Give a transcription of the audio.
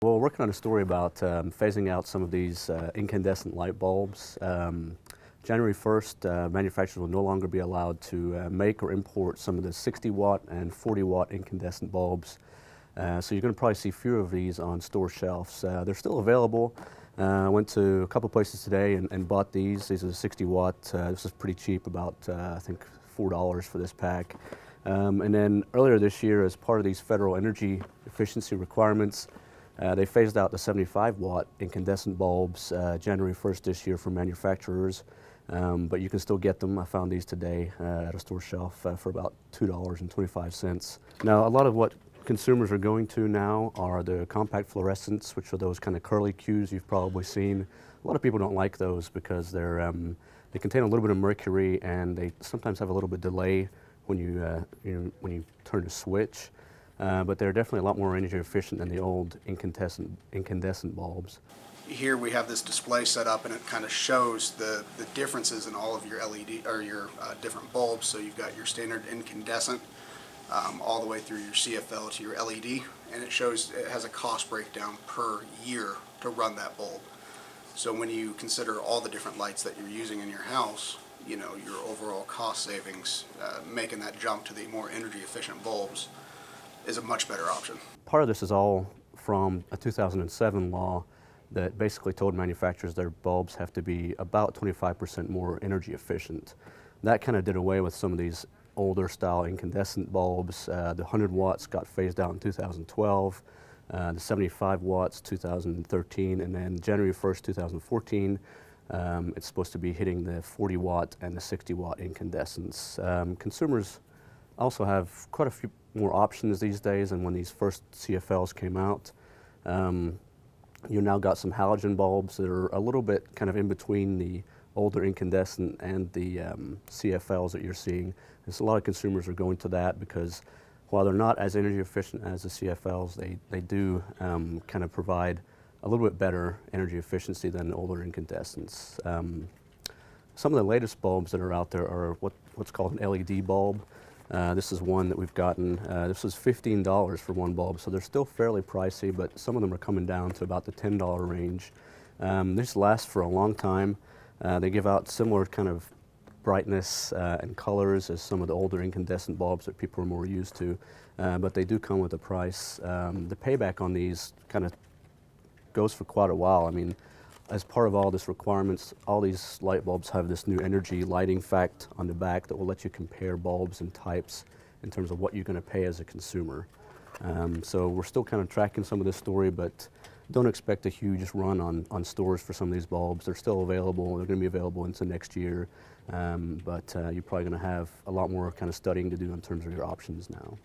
Well, we're working on a story about phasing out some of these incandescent light bulbs. January 1st, manufacturers will no longer be allowed to make or import some of the 60-watt and 40-watt incandescent bulbs. So you're going to probably see fewer of these on store shelves. They're still available. I went to a couple places today and bought these. These are 60-watt. This is pretty cheap, about I think $4 for this pack. And then earlier this year, as part of these federal energy efficiency requirements, they phased out the 75-watt incandescent bulbs January 1st this year for manufacturers, but you can still get them. I found these today at a store shelf for about $2.25. Now, a lot of what consumers are going to now are the compact fluorescents, which are those kind of curly cues you've probably seen. A lot of people don't like those because they contain a little bit of mercury, and they sometimes have a little bit of delay when you turn the switch. But they're definitely a lot more energy efficient than the old incandescent bulbs. Here we have this display set up, and it kind of shows the differences in all of your LED or your different bulbs. So you've got your standard incandescent all the way through your CFL to your LED, and it has a cost breakdown per year to run that bulb. So when you consider all the different lights that you're using in your house, you know, your overall cost savings, making that jump to the more energy efficient bulbs is a much better option. Part of this is all from a 2007 law that basically told manufacturers their bulbs have to be about 25% more energy efficient. That kind of did away with some of these older style incandescent bulbs. The 100 watts got phased out in 2012, the 75 watts 2013, and then January 1st, 2014, it's supposed to be hitting the 40 watt and the 60 watt incandescents. Consumers also have quite a few more options these days than when these first CFLs came out. You now got some halogen bulbs that are a little bit kind of in between the older incandescent and the CFLs that you're seeing. And so a lot of consumers are going to that because while they're not as energy efficient as the CFLs, they do kind of provide a little bit better energy efficiency than older incandescents. Some of the latest bulbs that are out there are what's called an LED bulb. This is one that we've gotten. This was $15 for one bulb, so they're still fairly pricey, but some of them are coming down to about the $10 range. These last for a long time. They give out similar kind of brightness and colors as some of the older incandescent bulbs that people are more used to, but they do come with a price. The payback on these kind of goes for quite a while. I mean, as part of all this requirements, all these light bulbs have this new energy lighting fact on the back that will let you compare bulbs and types in terms of what you're going to pay as a consumer. So we're still kind of tracking some of this story, but don't expect a huge run on stores for some of these bulbs. They're still available. They're going to be available into next year, but you're probably going to have a lot more kind of studying to do in terms of your options now.